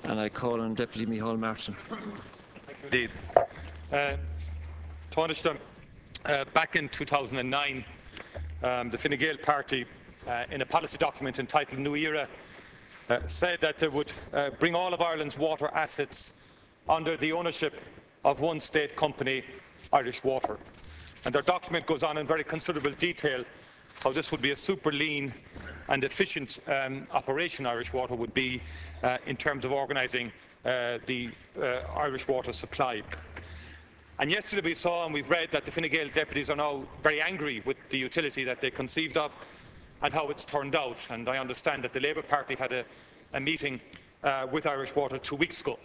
And I call on Deputy Micheál Martin. Indeed. Tánaiste, back in 2009, the Fine Gael party, in a policy document entitled New Era, said that they would bring all of Ireland's water assets under the ownership of one state company, Irish Water. And their document goes on in very considerable detail how this would be a super lean and efficient operation Irish Water would be in terms of organising the Irish water supply. And yesterday we saw and we've read that the Fine Gael deputies are now very angry with the utility that they conceived of and how it's turned out. And I understand that the Labour Party had a meeting with Irish Water 2 weeks ago.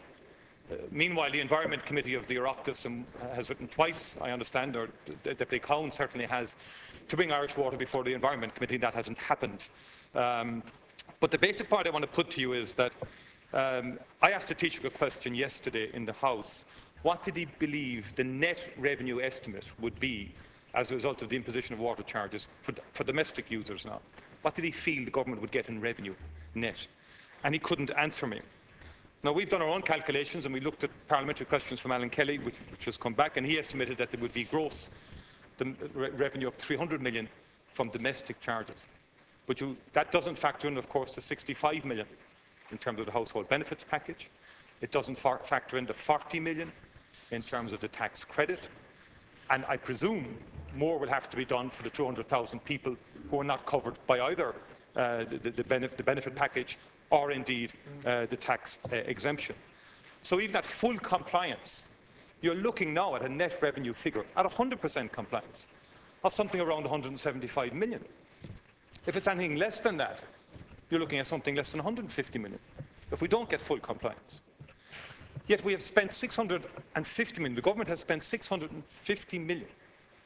Meanwhile, the Environment Committee of the Oireachtas has written twice, I understand, or Deputy Cowan certainly has, to bring Irish Water before the Environment Committee. That hasn't happened. But the basic point I want to put to you is that I asked the Taoiseach a question yesterday in the House. What did he believe the net revenue estimate would be as a result of the imposition of water charges for domestic users now? What did he feel the government would get in revenue net? And he couldn't answer me. Now, we've done our own calculations and we looked at parliamentary questions from Alan Kelly, which has come back, and he estimated that there would be gross revenue of 300 million from domestic charges. But that doesn't factor in, of course, the 65 million in terms of the household benefits package. It doesn't factor in the 40 million in terms of the tax credit. And I presume more will have to be done for the 200,000 people who are not covered by either the benefit package or indeed the tax exemption. So even at full compliance, you're looking now at a net revenue figure at 100% compliance of something around 175 million. If it's anything less than that, you're looking at something less than 150 million if we don't get full compliance. Yet we have spent 650 million, the government has spent 650 million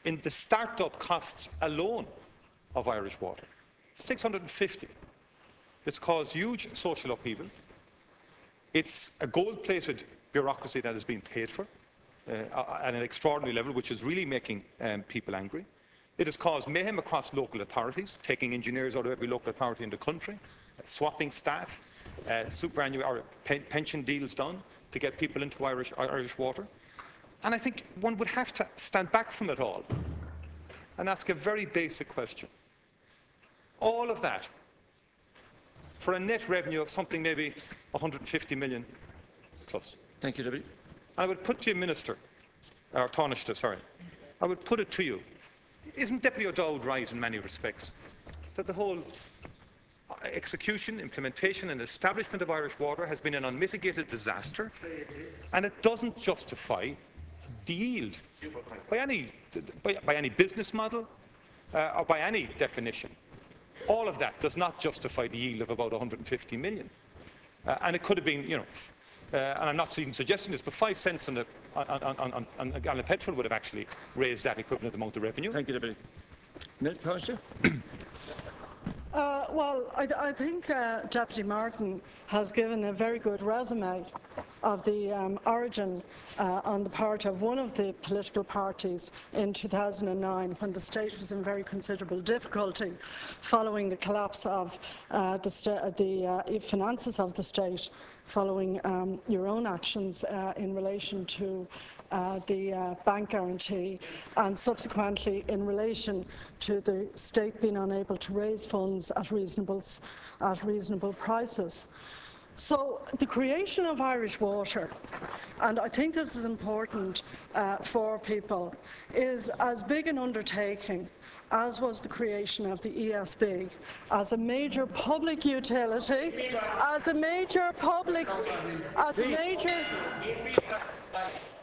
in the start-up costs alone of Irish Water. 650. It's caused huge social upheaval. It's a gold-plated bureaucracy that is being paid for at an extraordinary level, which is really making people angry. It has caused mayhem across local authorities, taking engineers out of every local authority in the country, swapping staff, superannuation or pension deals done to get people into Irish Water. And I think one would have to stand back from it all and ask a very basic question. All of that for a net revenue of something maybe 150 million plus. Thank you, Deputy. And I would put to you, Minister, or Tánaiste, sorry, I would put it to you, isn't Deputy O'Dowd right in many respects that the whole execution, implementation and establishment of Irish Water has been an unmitigated disaster, and it doesn't justify the yield by any business model or by any definition. All of that does not justify the yield of about 150 million. And it could have been, and I'm not even suggesting this, but 5 cents on a gallon of petrol would have actually raised that equivalent amount of revenue. Thank you, Deputy. Minister? Well, I think Deputy Martin has given a very good resume of the origin on the part of one of the political parties in 2009 when the state was in very considerable difficulty following the collapse of the finances of the state following your own actions in relation to the bank guarantee and subsequently in relation to the state being unable to raise funds at reasonable prices. So the creation of Irish Water, and I think this is important for people, is as big an undertaking as was the creation of the ESB, as a major public utility,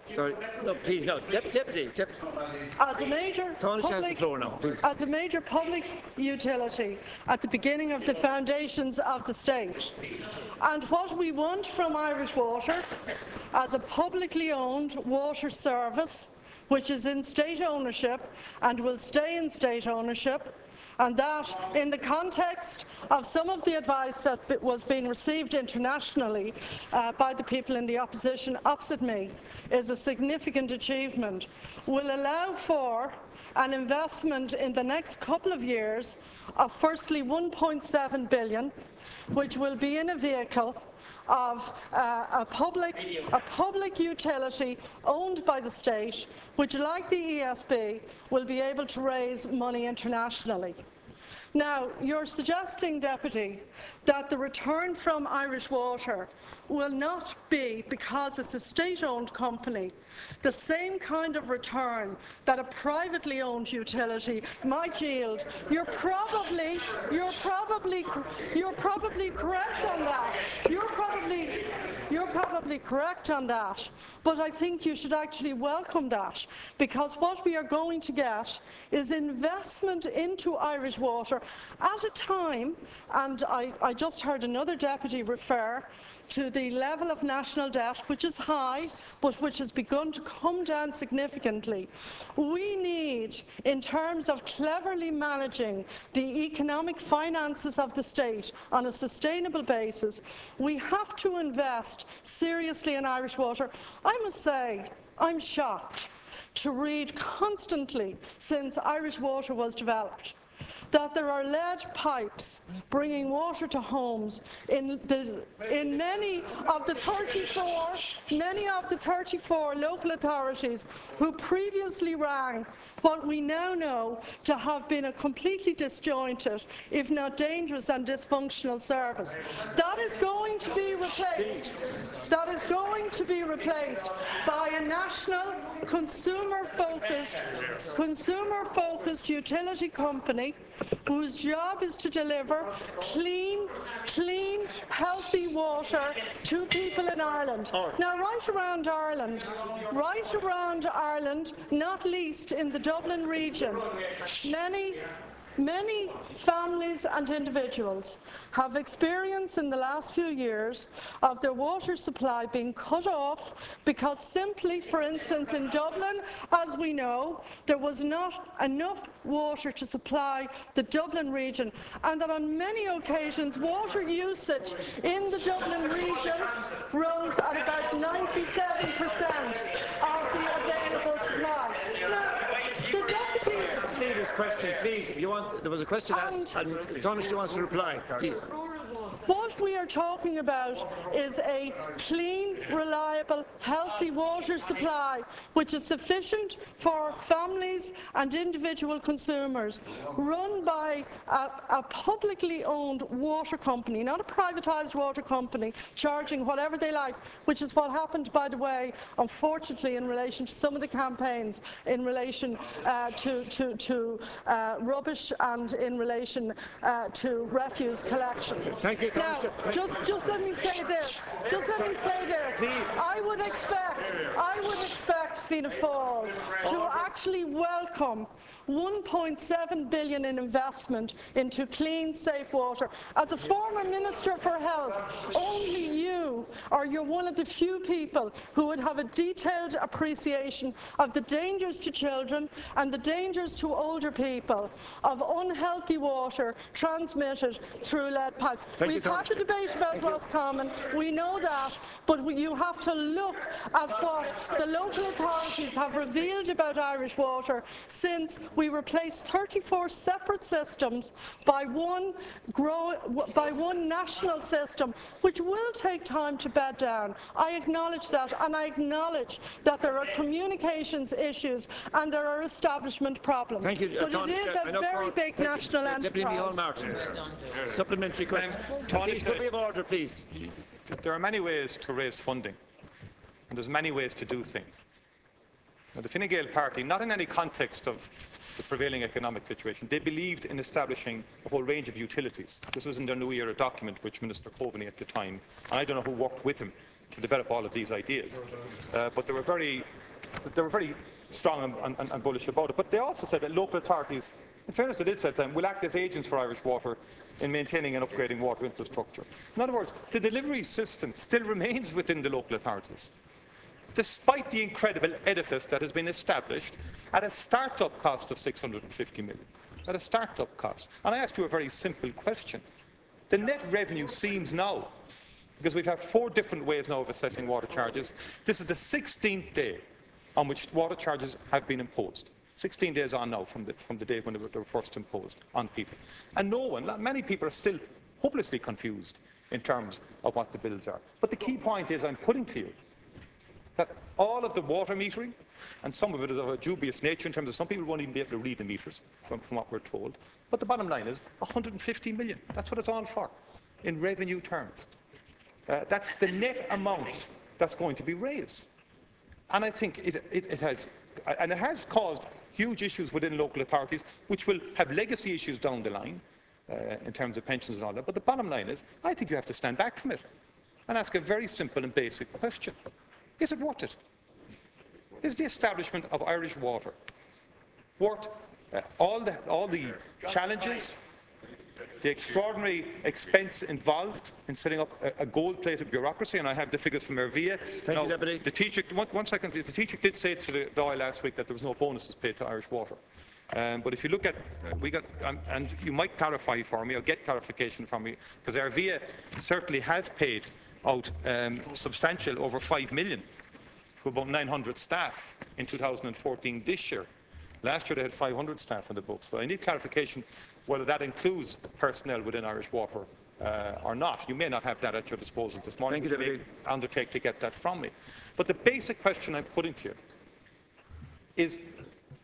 Sorry, no, please, no. Deputy. As a major public utility at the beginning of the foundations of the state. And what we want from Irish Water as a publicly owned water service, which is in state ownership and will stay in state ownership, and that in the context of some of the advice that was being received internationally by the people in the opposition opposite me is a significant achievement, will allow for an investment in the next couple of years of firstly 1.7 billion, which will be in a vehicle of a public utility owned by the state, which, like the ESB, will be able to raise money internationally. Now, you're suggesting, Deputy, that the return from Irish Water will not be, because it's a state-owned company, the same kind of return that a privately owned utility might yield. You're probably correct on that. You're probably correct on that. But I think you should actually welcome that, because what we are going to get is investment into Irish Water at a time, and I just heard another deputy refer to the level of national debt, which is high, but which has begun to come down significantly. We need, in terms of cleverly managing the economic finances of the state on a sustainable basis, we have to invest seriously in Irish Water. I must say, I'm shocked to read constantly, since Irish Water was developed, that there are lead pipes bringing water to homes in many of the 34 local authorities who previously rang what we now know to have been a completely disjointed, if not dangerous and dysfunctional service. That is going to be replaced. That is going to be replaced by a national consumer-focused utility company whose job is to deliver clean, healthy water to people in Ireland. Now, right around Ireland, not least in the Dublin region, many families and individuals have experienced in the last few years of their water supply being cut off because simply, for instance, in Dublin, as we know, there was not enough water to supply the Dublin region, and that on many occasions water usage in the Dublin region runs at about 97% of the available supply. Now, the deputies... Leader's question, please. If you want, there was a question asked, and Tánaiste wants to reply. Please. What we are talking about is a clean, reliable, healthy water supply which is sufficient for families and individual consumers, run by a publicly owned water company, not a privatised water company, charging whatever they like, which is what happened, by the way, unfortunately, in relation to some of the campaigns in relation to rubbish and in relation to refuse collection. Thank you. Now, just let me say this. Please. I would expect Fianna Fáil to actually welcome 1.7 billion in investment into clean, safe water. As a former Minister for Health, only you're one of the few people who would have a detailed appreciation of the dangers to children and the dangers to older people of unhealthy water transmitted through lead pipes. We've had the debate about Roscommon, we know that, but you have to look at what the local authorities have revealed about Irish water since we replaced 34 separate systems by one national system, which will take time to bed down. I acknowledge that, and I acknowledge that there are communications issues and there are establishment problems. Thank you, but it is a very big national enterprise. Supplementary question. Please, could we have order, please? There are many ways to raise funding, and there's many ways to do things. Now, the Fine Gael party, not in any context of the prevailing economic situation, they believed in establishing a whole range of utilities. This was in their New Era document, which Minister Coveney at the time, and I don't know who worked with him to develop all of these ideas, but they were very strong and bullish about it. But they also said that local authorities, in fairness they did say at the time, will act as agents for Irish Water in maintaining and upgrading water infrastructure. In other words, the delivery system still remains within the local authorities, despite the incredible edifice that has been established at a start-up cost of 650 million. At a start-up cost. And I ask you a very simple question. The net revenue seems now, because we've had 4 different ways now of assessing water charges, this is the 16th day on which water charges have been imposed. 16 days on now from the day when they were first imposed on people. And no one, many people are still hopelessly confused in terms of what the bills are. But the key point is I'm putting to you that all of the water metering, and some of it is of a dubious nature in terms of some people won't even be able to read the meters from what we're told, but the bottom line is 150 million. That's what it's all for in revenue terms. That's the net amount that's going to be raised. And I think it has caused huge issues within local authorities, which will have legacy issues down the line in terms of pensions and all that. But the bottom line is, I think you have to stand back from it and ask a very simple and basic question. Is it worth it? Is the establishment of Irish Water worth all the challenges, the extraordinary expense involved in setting up a gold-plated bureaucracy? And I have the figures from Ervia. Thank you, Deputy. The Taoiseach, one second, the Taoiseach did say to the Dáil last week that there was no bonuses paid to Irish Water. But if you look at, and you might clarify for me, or get clarification from me, because Ervia certainly have paid out substantial, over 5 million, to about 900 staff in 2014 this year. Last year they had 500 staff in the books. But I need clarification whether that includes personnel within Irish Water or not. You may not have that at your disposal this morning. Thank you, Deputy. Undertake to get that from me. But the basic question I'm putting to you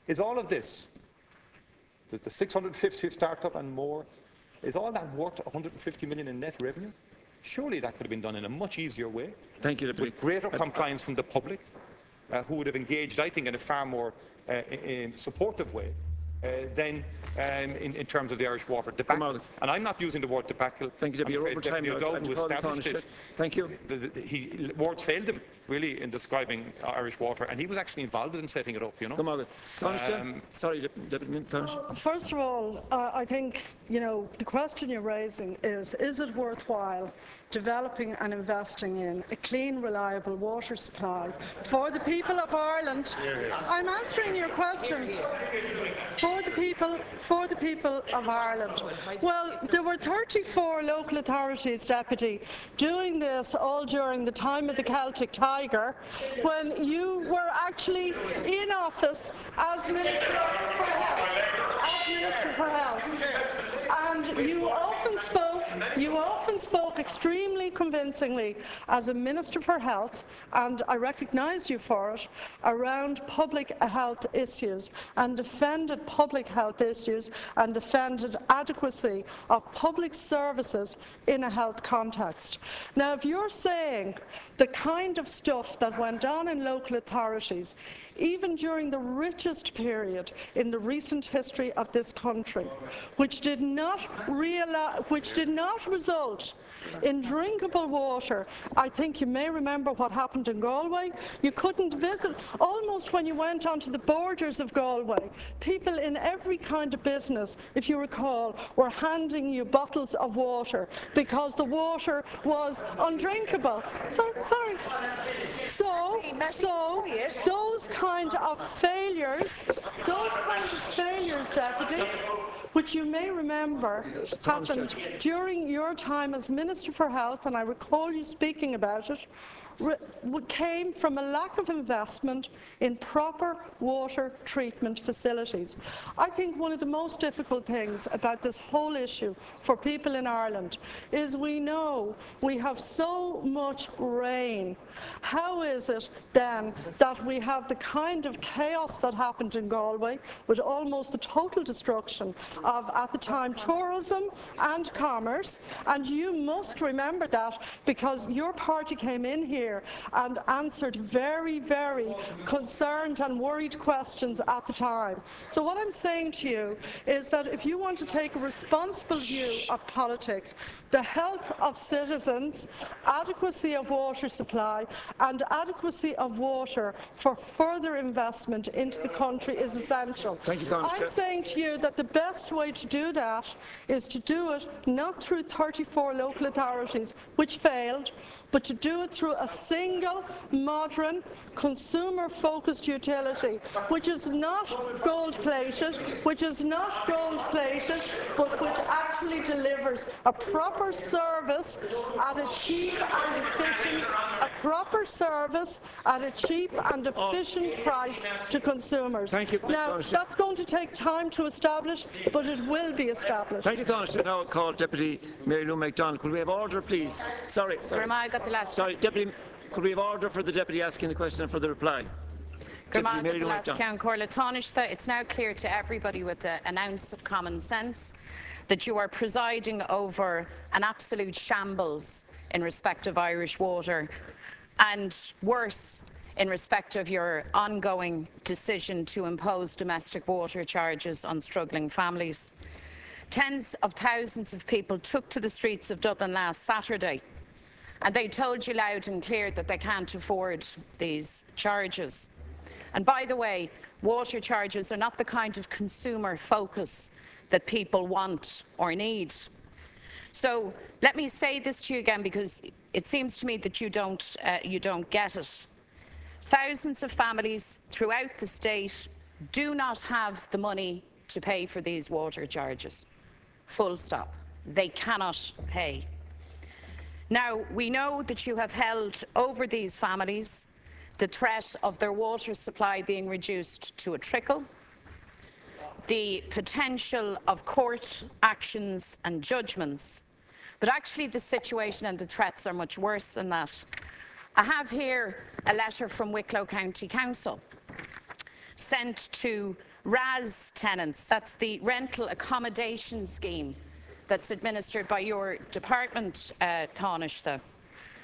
is all of this, the 650 startup and more, is all that worth 150 million in net revenue? Surely that could have been done in a much easier way. Thank you, Deputy. With greater compliance from the public, who would have engaged, I think, in a far more supportive way than in terms of the Irish Water debacle. And I'm not using the word debacle. Thank you, Deputy. You're over time. Who established it. Thank you. Words failed him, really, in describing Irish Water, and he was actually involved in setting it up, you know. Come on. Sorry, Deputy. First of all, I think, the question you're raising is it worthwhile developing and investing in a clean, reliable water supply for the people of Ireland? I'm answering your question. For the people of Ireland. Well, there were 34 local authorities, Deputy, doing this all during the time of the Celtic Tiger, when you were actually in office as Minister for Health. And you often spoke extremely convincingly as a Minister for Health, and I recognise you for it, around public health issues, and defended public health issues and defended adequacy of public services in a health context. Now, if you're saying the kind of stuff that went on in local authorities, even during the richest period in the recent history of this country, which did not result in drinkable water. I think you may remember what happened in Galway. You couldn't visit, almost when you went onto the borders of Galway, people in every kind of business, if you recall, were handing you bottles of water because the water was undrinkable. So those kind of failures, Deputy, which you may remember happened during your time as Minister for Health, and I recall you speaking about it, came from a lack of investment in proper water treatment facilities. I think one of the most difficult things about this whole issue for people in Ireland is we know we have so much rain. How is it then that we have the kind of chaos that happened in Galway, with almost the total destruction of, at the time, tourism and commerce? And you must remember that, because your party came in here and answered very, very concerned and worried questions at the time. So what I'm saying to you is that if you want to take a responsible view of politics, the health of citizens, adequacy of water supply and adequacy of water for further investment into the country is essential. Thank you, I'm saying to you that the best way to do that is to do it not through 34 local authorities, which failed, but to do it through a single, modern, consumer-focused utility, which is not gold-plated, but which actually delivers a proper service at a cheap and efficient proper service at a cheap and efficient price to consumers. Thank you. Now, that's going to take time to establish, but it will be established. Thank you, Tánaiste. Now I'll call Deputy Mary Lou MacDonald. Could we have order, please? Sorry. I got the last. Sorry, Deputy. Could we have order for the Deputy asking the question and for the reply? It's now clear to everybody with an ounce of common sense that you are presiding over an absolute shambles in respect of Irish water, and worse, in respect of your ongoing decision to impose domestic water charges on struggling families. Tens of thousands of people took to the streets of Dublin last Saturday, and they told you loud and clear that they can't afford these charges. And by the way, water charges are not the kind of consumer focus that people want or need. So let me say this to you again, because it seems to me that you don't get it. Thousands of families throughout the state do not have the money to pay for these water charges. Full stop. They cannot pay. Now, we know that you have held over these families the threat of their water supply being reduced to a trickle, the potential of court actions and judgments, but actually the situation and the threats are much worse than that. I have here a letter from Wicklow County Council sent to RAS tenants. That's the rental accommodation scheme that's administered by your department, Tánaiste.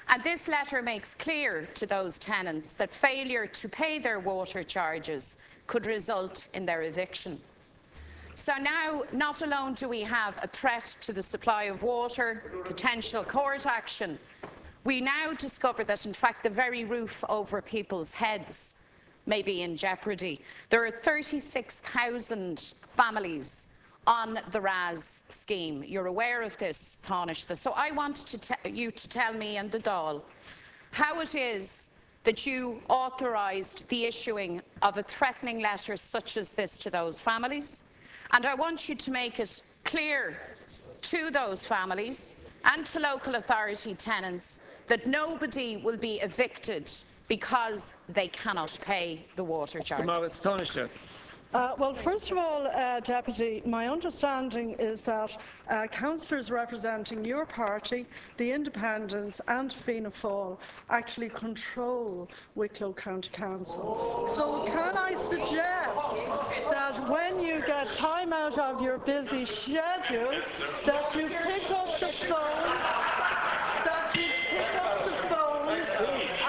And this letter makes clear to those tenants that failure to pay their water charges could result in their eviction. So now, not alone do we have a threat to the supply of water, potential court action, we now discover that, in fact, the very roof over people's heads may be in jeopardy. There are 36,000 families on the RAS scheme. You're aware of this, Tánaiste. So I want you to tell me and the Dáil how it is that you authorised the issuing of a threatening letter such as this to those families. And I want you to make it clear to those families and to local authority tenants that nobody will be evicted because they cannot pay the water charges. Well, first of all, Deputy, my understanding is that councillors representing your party, the Independents and Fianna Fáil actually control Wicklow County Council. So can I suggest that when you get time out of your busy schedule, that you pick up the phone,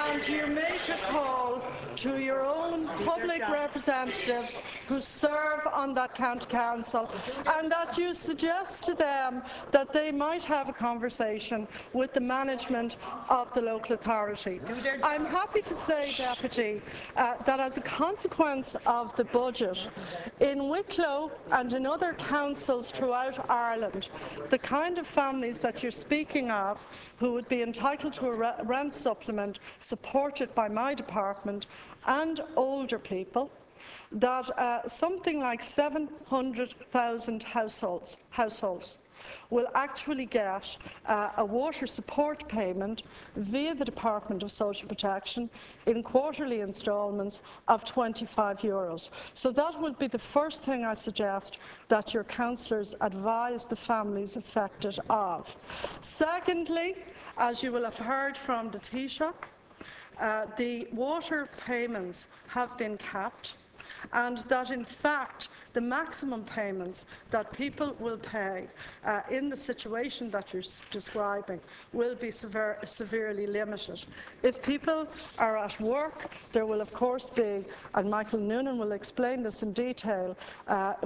and you make a call to your own public representatives who serve on that county council, and that you suggest to them that they might have a conversation with the management of the local authority. I'm happy to say, Deputy, that as a consequence of the budget, in Wicklow and in other councils throughout Ireland, the kind of families that you're speaking of who would be entitled to a rent supplement supported by my department, and older people, that something like 700,000 households will actually get a water support payment via the Department of Social Protection in quarterly instalments of €25. So that would be the first thing I suggest that your councillors advise the families affected of. Secondly, as you will have heard from the Taoiseach, the water payments have been capped, and that in fact the maximum payments that people will pay in the situation that you're describing will be severely limited. If people are at work, there will of course be, and Michael Noonan will explain this in detail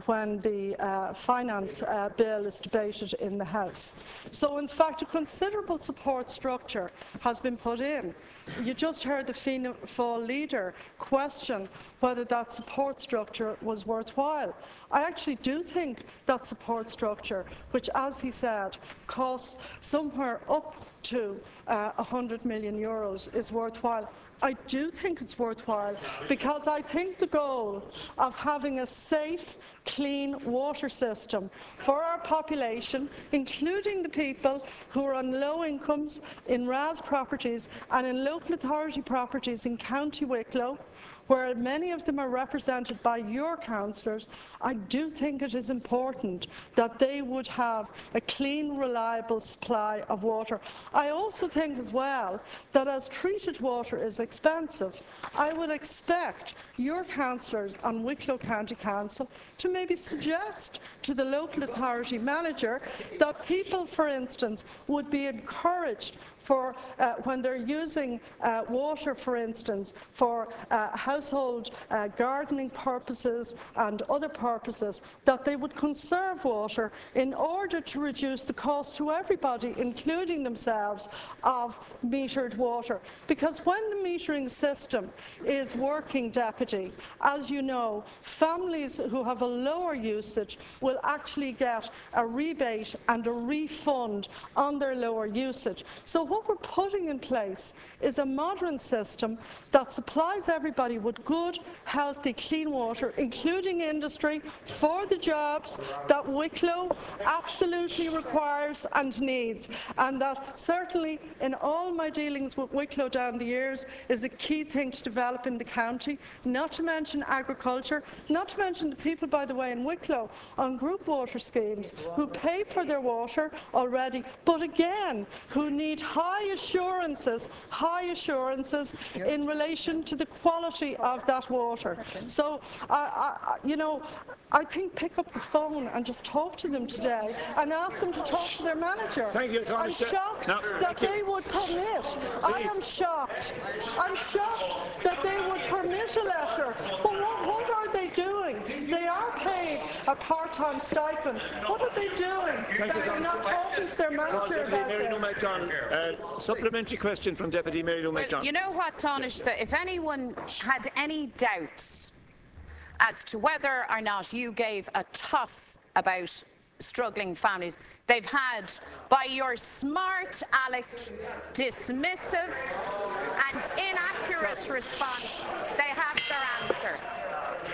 when the finance bill is debated in the House. So in fact a considerable support structure has been put in. You just heard the Fianna Fáil leader question whether that support structure was worthwhile. I actually do think that support structure, which, as he said, costs somewhere up to €100 million is worthwhile. I do think it's worthwhile because I think the goal of having a safe, clean water system for our population, including the people who are on low incomes in RAS properties and in local authority properties in County Wicklow, where many of them are represented by your councillors, I do think it is important that they would have a clean, reliable supply of water. I also think as well that as treated water is expensive, I would expect your councillors on Wicklow County Council to maybe suggest to the local authority manager that people, for instance, would be encouraged for when they're using water, for instance, for household gardening purposes and other purposes, that they would conserve water in order to reduce the cost to everybody, including themselves, of metered water. Because when the metering system is working, Deputy, as you know, families who have a lower usage will actually get a rebate and a refund on their lower usage. So what we're putting in place is a modern system that supplies everybody with good, healthy, clean water, including industry, for the jobs that Wicklow absolutely requires and needs. And that certainly in all my dealings with Wicklow down the years is a key thing to develop in the county, not to mention agriculture, not to mention the people, by the way, in Wicklow on group water schemes who pay for their water already, but again, who need high assurances in relation to the quality of that water. So, you know, I think pick up the phone and just talk to them today and ask them to talk to their manager. Thank you, I'm shocked that they would permit. I am shocked. I'm shocked that they would permit a letter. But what are they doing? They are paid a part-time stipend. What are they doing? They're not talking to their manager about this. Supplementary question from Deputy Mary Lou McDonald. You know what, Tánaiste, if anyone had any doubts as to whether or not you gave a toss about struggling families, they've had, by your smart aleck, dismissive and inaccurate response, they have their answer.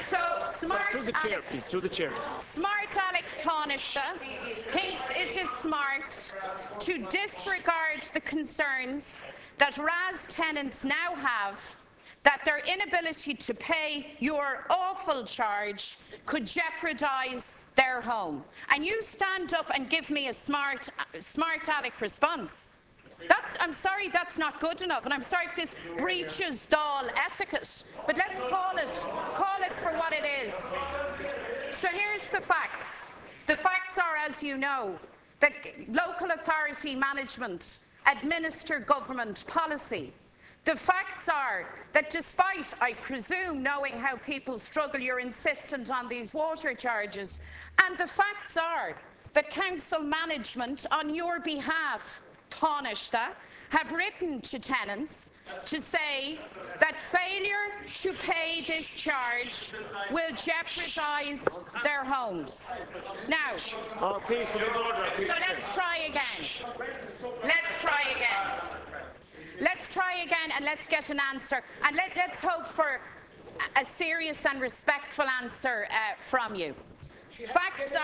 So smart through the chair, please, through the chair. Smart aleck Tánaiste thinks it is smart to disregard the concerns that RAS tenants now have that their inability to pay your awful charge could jeopardise their home. And you stand up and give me a smart aleck response. I'm sorry, that's not good enough, and I'm sorry if this breaches Dáil etiquette, but let's call it for what it is. So here's the facts. The facts are, as you know, that local authority management administer government policy. The facts are that despite, I presume, knowing how people struggle, you're insistent on these water charges. And the facts are that council management, on your behalf, Tánaiste, have written to tenants to say that failure to pay this charge will jeopardise their homes. Now, so let's try again. Let's try again. Let's try again and let's get an answer. And let's hope for a serious and respectful answer from you. Facts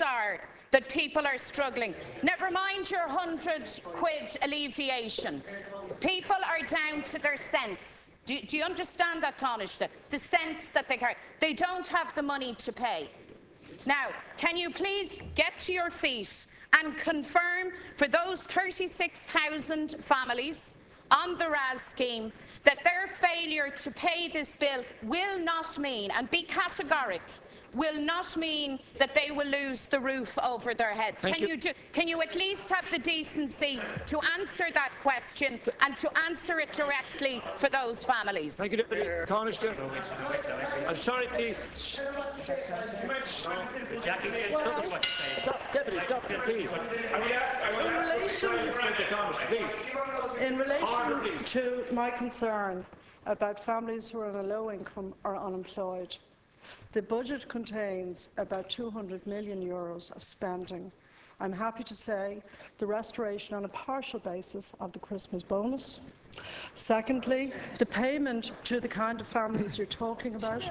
are that people are struggling. Never mind your £100 alleviation. People are down to their cents. Do you understand that, Tánaiste? The cents that they carry. They don't have the money to pay. Now, can you please get to your feet and confirm for those 36,000 families on the RAS scheme that their failure to pay this bill will not mean, and be categoric, will not mean that they will lose the roof over their heads. Can you at least have the decency to answer that question and to answer it directly for those families? Thank you, Deputy Tánaiste. I'm sorry, please. Stop, Deputy, stop, please. In relation to my concern about families who are on a low income or unemployed, the budget contains about €200 million of spending I'm happy to say the restoration on a partial basis of the Christmas bonus. Secondly, the payment to the kind of families you're talking about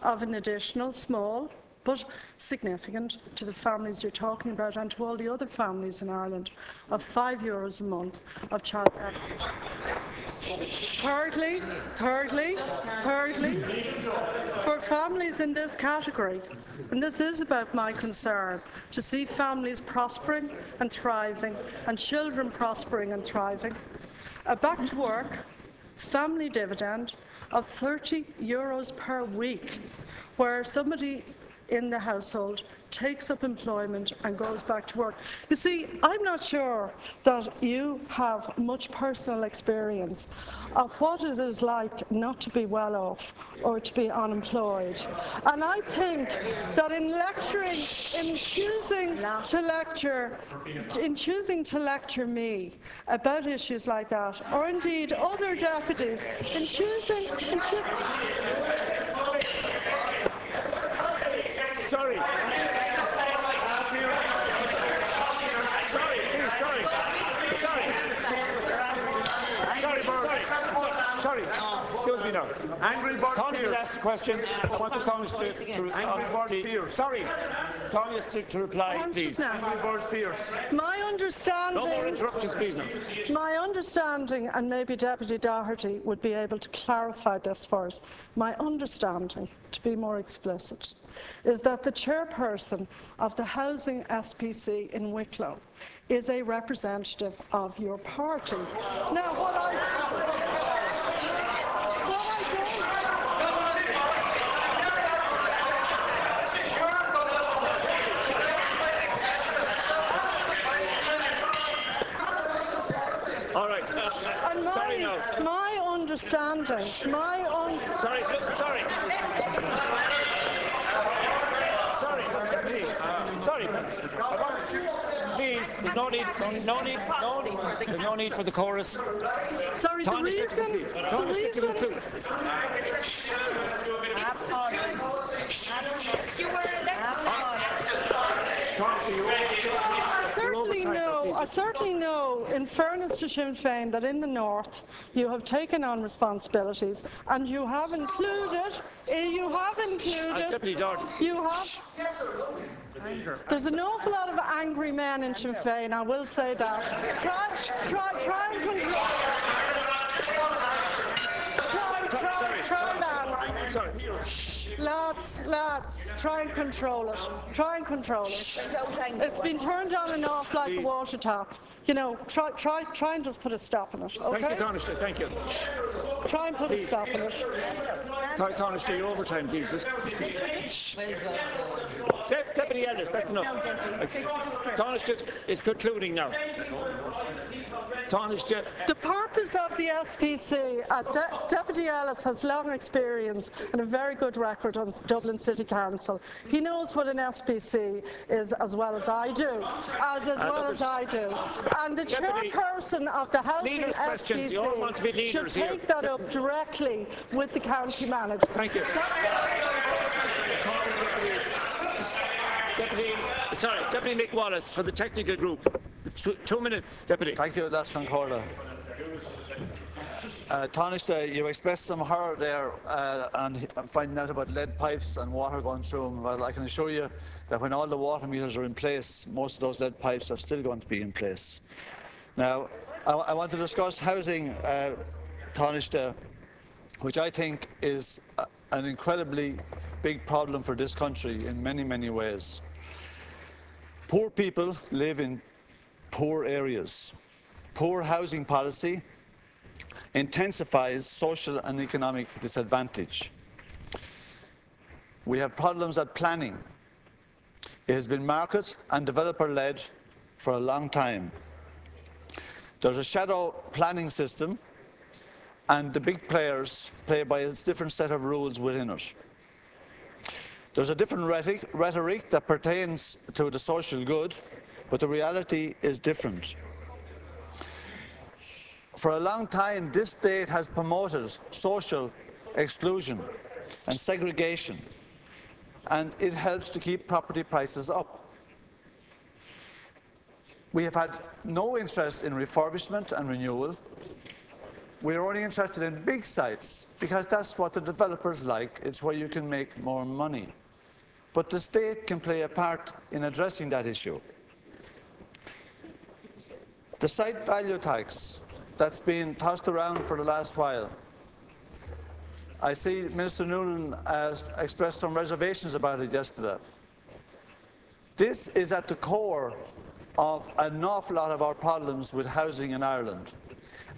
of an additional small but significant to the families you're talking about and to all the other families in Ireland of €5 a month of child benefit. Thirdly, for families in this category, and this is about my concern, to see families prospering and thriving and children prospering and thriving, a back to work family dividend of €30 per week, where somebody in the household takes up employment and goes back to work. You see, I'm not sure that you have much personal experience of what it is like not to be well off or to be unemployed. And I think that in choosing to lecture me about issues like that, or indeed other deputies, Sorry. Excuse me now. Angry Bird Tánaiste asked a question. I want the Tánaiste to reply, please. Angry Bird Pierce. My understanding... No more interruptions, please now. My understanding, and maybe Deputy Doherty would be able to clarify this for us, my understanding, to be more explicit, is that the chairperson of the Housing SPC in Wicklow is a representative of your party. Now, All right. and my understanding, Please, there's no need for the chorus. sorry, the reason... I certainly know, in fairness to Sinn Féin, that in the north you have taken on responsibilities and you have included. Deputy Doherty. There's an awful lot of angry men in Sinn Féin, I will say that. Try and control. Lads, try and control it. It's been turned on and off like a water tap. You know, try and just put a stop in it, okay? Thank you, Tánaiste, thank you. Try and put a stop in it. Tánaiste, your overtime, please. Deputy Ellis, that's enough. Tánaiste is concluding now. Tánaiste. The purpose of the SPC, Deputy Ellis has long experience and a very good record on Dublin City Council. He knows what an SPC is as well as I do, And the chairperson of the Housing SPC should take that up directly with the county manager. Thank you. Deputy Mick Wallace for the technical group. 2 minutes, Deputy. Thank you, that's from Corda. Tánaiste, you expressed some horror there and finding out about lead pipes and water going through them. Well, I can assure you that when all the water meters are in place, most of those lead pipes are still going to be in place. Now, I want to discuss housing, Tánaiste, which I think is an incredibly big problem for this country in many, many ways. Poor people live in poor areas. Poor housing policy intensifies social and economic disadvantage. We have problems at planning. It has been market and developer-led for a long time. There's a shadow planning system, and the big players play by a different set of rules within it. There's a different rhetoric that pertains to the social good, but the reality is different. For a long time, this state has promoted social exclusion and segregation, and it helps to keep property prices up. We have had no interest in refurbishment and renewal. We're only interested in big sites because that's what the developers like. It's where you can make more money. But the state can play a part in addressing that issue. The site value tax that's been tossed around for the last while. I see Minister Noonan expressed some reservations about it yesterday. This is at the core of an awful lot of our problems with housing in Ireland.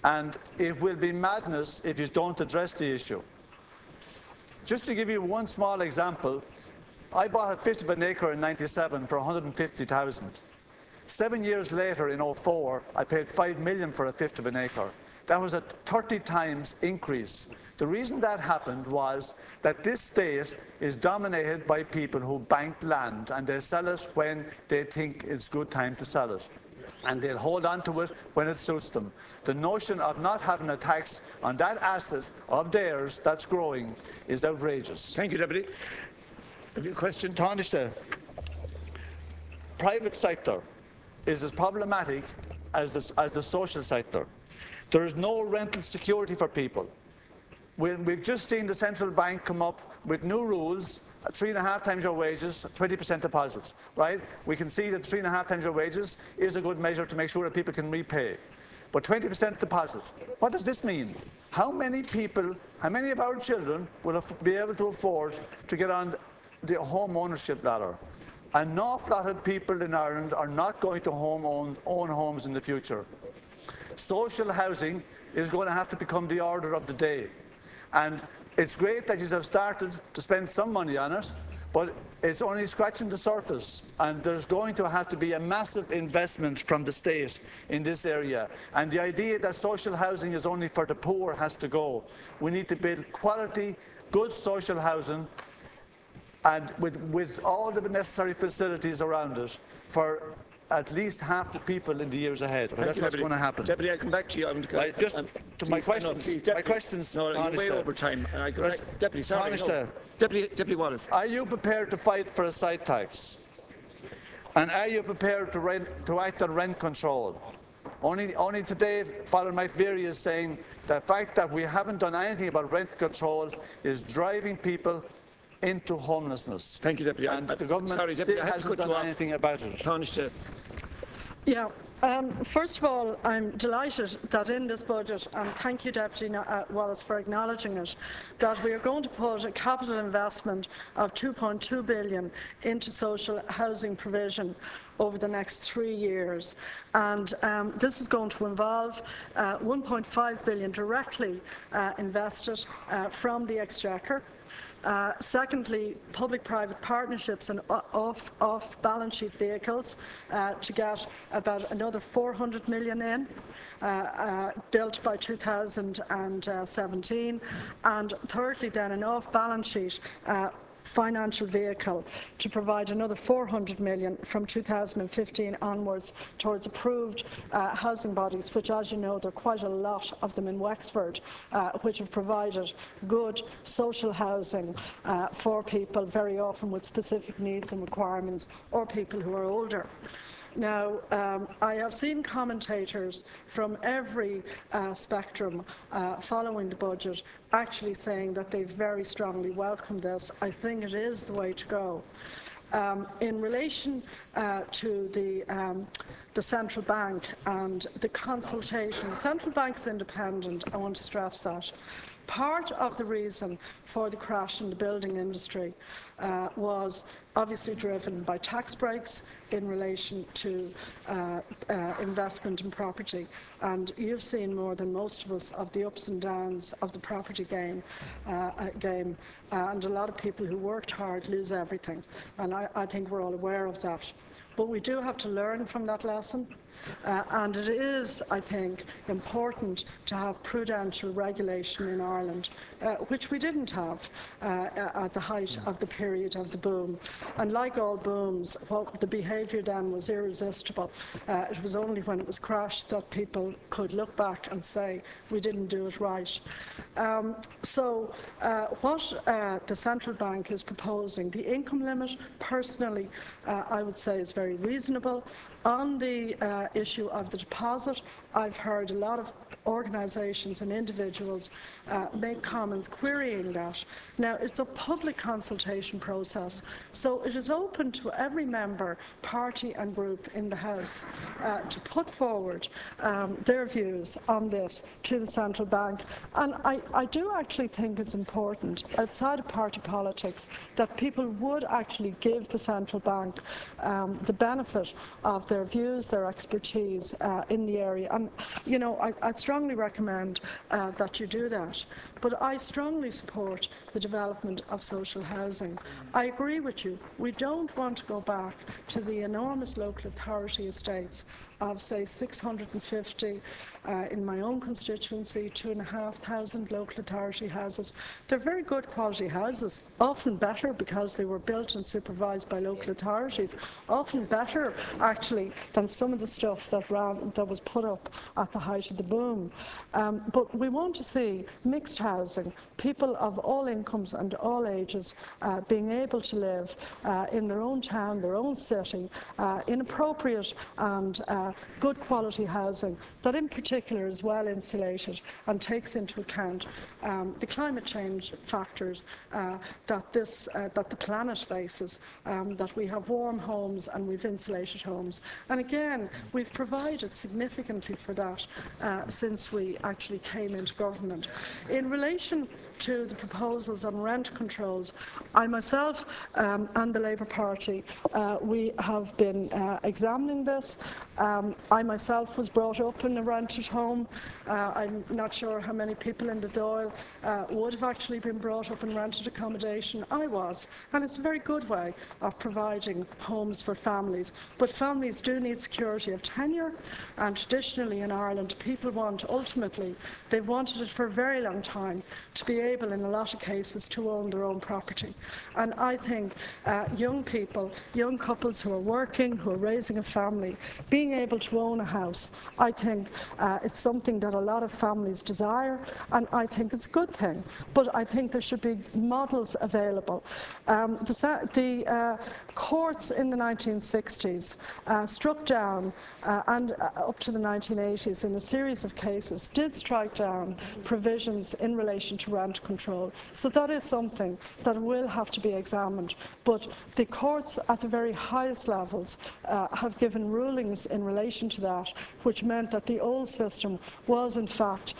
And it will be madness if you don't address the issue. Just to give you one small example, I bought a fifth of an acre in '97 for 150,000. 7 years later, in '04, I paid $5 million for a fifth of an acre. That was a 30 times increase. The reason that happened was that this state is dominated by people who bank land, and they sell it when they think it's good time to sell it. And they'll hold on to it when it suits them. The notion of not having a tax on that asset of theirs that's growing is outrageous. Thank you, Deputy. Have you a question? Tánaiste, private sector is as problematic as the social sector. There is no rental security for people. We've just seen the central bank come up with new rules, 3.5 times your wages, 20% deposits, right? We can see that 3.5 times your wages is a good measure to make sure that people can repay. But 20% deposit, what does this mean? How many people, how many of our children will be able to afford to get on the home ownership ladder? An awful lot of people in Ireland are not going to own homes in the future. Social housing is going to have to become the order of the day. And it's great that you have started to spend some money on it, but it's only scratching the surface. And there's going to have to be a massive investment from the state in this area. And the idea that social housing is only for the poor has to go. We need to build quality, good social housing, and with all the necessary facilities around it for at least half the people in the years ahead. That's what's going to happen. Deputy, I'll come back to you. Just to my questions. No, my questions. No, you're way over time. Deputy, sorry. No. Deputy Wallace. Are you prepared to fight for a site tax? And are you prepared to act on rent control? Only today, Father Mike Veary is saying the fact that we haven't done anything about rent control is driving people into homelessness. Thank you, Deputy. And the government still hasn't done anything about it. Tánaiste. Yeah. First of all, I'm delighted that in this budget, and thank you, Deputy Wallace, for acknowledging it, that we are going to put a capital investment of $2.2 billion into social housing provision over the next 3 years. And this is going to involve $1.5 billion directly invested from the Exchequer. Secondly, public-private partnerships and off-balance sheet vehicles to get about another $400 million in, built by 2017. And thirdly, then, an off-balance sheet financial vehicle to provide another $400 million from 2015 onwards towards approved housing bodies, which, as you know, there are quite a lot of them in Wexford, which have provided good social housing for people, very often with specific needs and requirements, or people who are older. Now, I have seen commentators from every spectrum following the budget actually saying that they very strongly welcome this. I think it is the way to go. In relation to the central bank and the consultation, the central bank's independent, I want to stress that. Part of the reason for the crash in the building industry was obviously driven by tax breaks in relation to investment in property. And you've seen more than most of us of the ups and downs of the property game, and a lot of people who worked hard lose everything. And I think we're all aware of that. But we do have to learn from that lesson. And it is, I think, important to have prudential regulation in Ireland, which we didn't have at the height of the period of the boom. And like all booms, the behaviour then was irresistible. It was only when it was crashed that people could look back and say, we didn't do it right. So what the central bank is proposing, the income limit, personally, I would say is very reasonable. On the issue of the deposit, I've heard a lot of organisations and individuals make comments querying that. Now, it's a public consultation process, so it is open to every member, party and group in the House to put forward their views on this to the Central Bank. And I do actually think it's important, outside of party politics, that people would actually give the Central Bank the benefit of their views, their expertise in the area. And, you know, I strongly recommend that you do that. But I strongly support the development of social housing. I agree with you. We don't want to go back to the enormous local authority estates of, say, 650 in my own constituency, 2,500 local authority houses. They're very good quality houses, often better because they were built and supervised by local authorities, often better, actually, than some of the stuff that was put up at the height of the boom. But we want to see mixed housing, people of all incomes and all ages being able to live in their own town, their own city, in appropriate and good quality housing that in particular is well insulated and takes into account the climate change factors that the planet faces, that we have warm homes and we've insulated homes. And again, we've provided significantly for that since we actually came into government. In relation to the proposals on rent controls, I myself and the Labour Party, we have been examining this. I myself was brought up in a rented home. I'm not sure how many people in the Dáil would have actually been brought up in rented accommodation. I was, and it's a very good way of providing homes for families. But families do need security of tenure, and traditionally in Ireland, people want, ultimately, they've wanted it for a very long time, to be able, in a lot of cases, to own their own property. And I think young people, young couples who are working, who are raising a family, being able to own a house, I think it's something that a lot of families desire, and I think it's a good thing. But I think there should be models available. The courts in the 1960s struck down, and up to the 1980s, in a series of cases, did strike down provisions in relation to rent control. So that is something that will have to be examined. But the courts at the very highest levels have given rulings in relation to that, which meant that the old system was in fact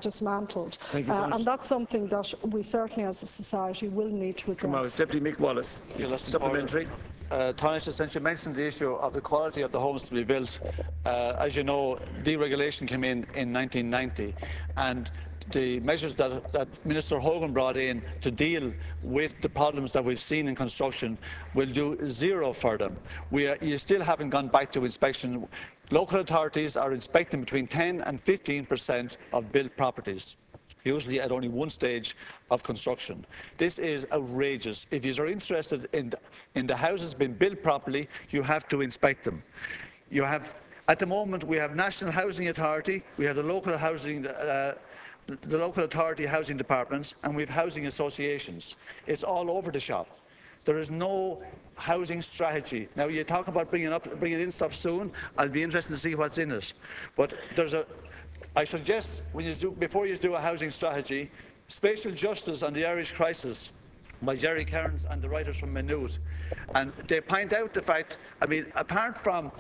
dismantled. Thank you, and that's something that we certainly as a society will need to address. Deputy Mick Wallace, supplementary. Tánaiste, since you mentioned the issue of the quality of the homes to be built, as you know, deregulation came in 1990, and the measures that Minister Hogan brought in to deal with the problems that we've seen in construction will do zero for them. You still haven't gone back to inspection. Local authorities are inspecting between 10 and 15% of built properties, usually at only one stage of construction. This is outrageous. If you are interested in the houses being built properly, you have to inspect them. At the moment, we have National Housing Authority, we have the local authority housing departments, and we have housing associations. It's all over the shop. There is no housing strategy. Now, you talk about bringing in stuff soon. I'll be interested to see what's in it. But I suggest before you do a housing strategy, Spatial Justice on the Irish Crisis by Jerry Cairns and the writers from Maynooth. And they point out the fact, I mean, apart from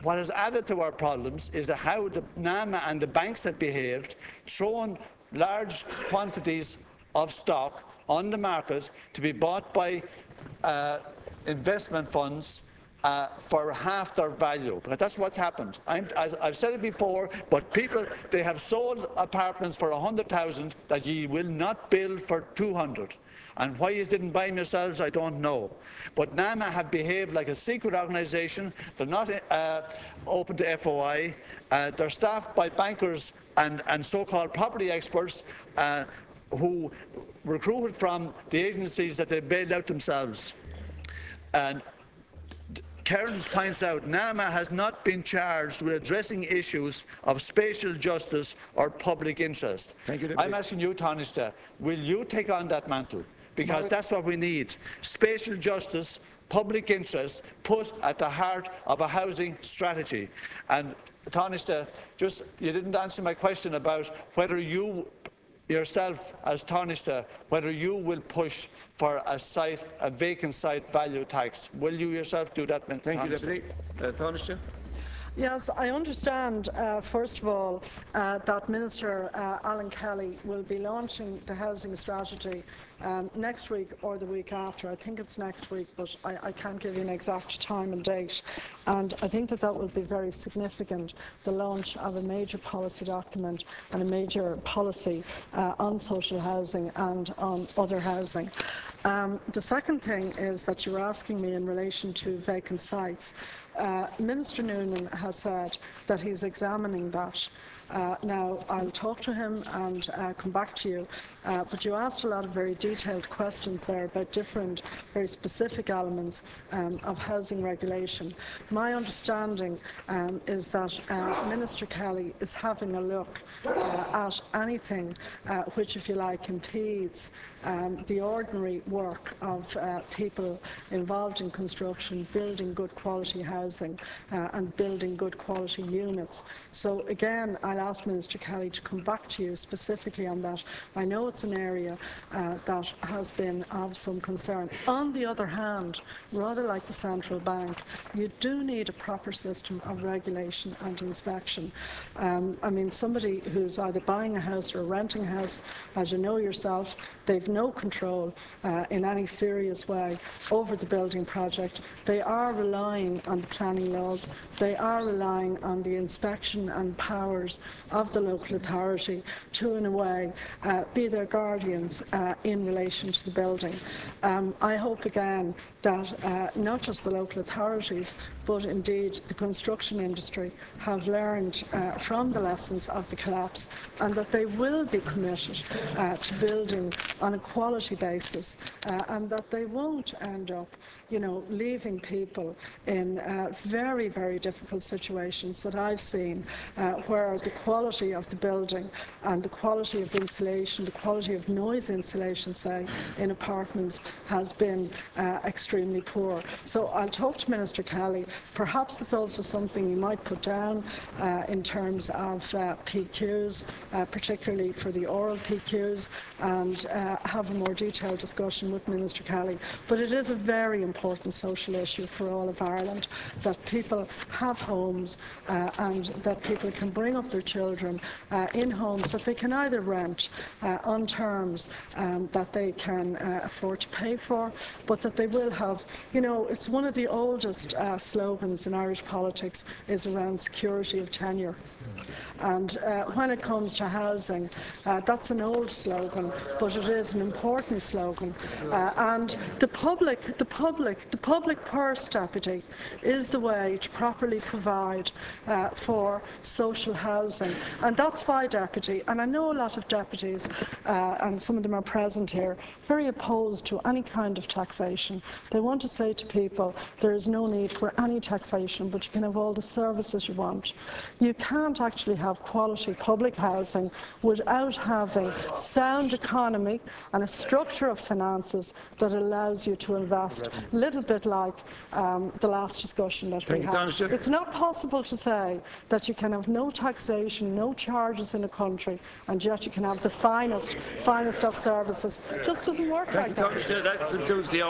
what has added to our problems is how the NAMA and the banks have behaved, throwing large quantities of stock on the market to be bought by investment funds for half their value. But that's what's happened. I've said it before, but people, they have sold apartments for 100,000 that ye will not build for 200. And why you didn't buy them yourselves, I don't know. But NAMA have behaved like a secret organisation. They're not open to FOI. They're staffed by bankers and so-called property experts who recruited from the agencies that they bailed out themselves. And Cairns points out NAMA has not been charged with addressing issues of spatial justice or public interest. Thank you, I'm asking you, Tánaiste, will you take on that mantle? Because that's what we need. Spatial justice public interest put at the heart of a housing strategy. And Tánaiste, you didn't answer my question about whether you yourself, as Tánaiste, whether you will push for a vacant site value tax. Will you yourself do that? Thank you, Deputy. Tánaiste? Yes, I understand, first of all, that Minister Alan Kelly will be launching the housing strategy next week or the week after. I think it's next week, but I can't give you an exact time and date. And I think that will be very significant, the launch of a major policy document and a major policy on social housing and on other housing. The second thing is that you're asking me in relation to vacant sites. Minister Noonan has said that he's examining that. Now, I'll talk to him and come back to you, but you asked a lot of very detailed questions there about different, very specific elements of housing regulation. My understanding is that Minister Kelly is having a look at anything which, if you like, impedes the ordinary work of people involved in construction, building good quality housing and building good quality units. So again, I'll ask Minister Kelly to come back to you specifically on that. I know it's an area that has been of some concern. On the other hand, rather like the central bank, you do need a proper system of regulation and inspection. I mean, somebody who's either buying a house or renting a house, as you know yourself, they've no control in any serious way over the building project. They are relying on the planning laws. They are relying on the inspection and powers of the local authority to, in a way, be their guardians in relation to the building. I hope again that not just the local authorities, but indeed the construction industry have learned from the lessons of the collapse, and that they will be committed to building on a quality basis, and that they won't end up, leaving people in very, very difficult situations that I've seen, where the quality of the building and the quality of insulation, the quality of noise insulation, say, in apartments has been extremely poor. So I'll talk to Minister Kelly. Perhaps it's also something you might put down in terms of PQs, particularly for the oral PQs, and have a more detailed discussion with Minister Kelly. But it is a very important social issue for all of Ireland, that people have homes and that people can bring up their children in homes that they can either rent on terms that they can afford to pay for, but that they will have, it's one of the oldest slogans in Irish politics is around security of tenure. And when it comes to housing, that's an old slogan, but it is an important slogan. And the public purse, Deputy, is the way to properly provide for social housing. And that's why, Deputy, and I know a lot of deputies, and some of them are present here, very opposed to any kind of taxation. They want to say to people, there is no need for any taxation, but you can have all the services you want. You can't actually have quality public housing without having sound economy and a structure of finances that allows you to invest. A little bit like the last discussion that we had. It's not possible to say that you can have no taxation, no charges in a country, and yet you can have the finest of services. It just doesn't work like that. That concludes the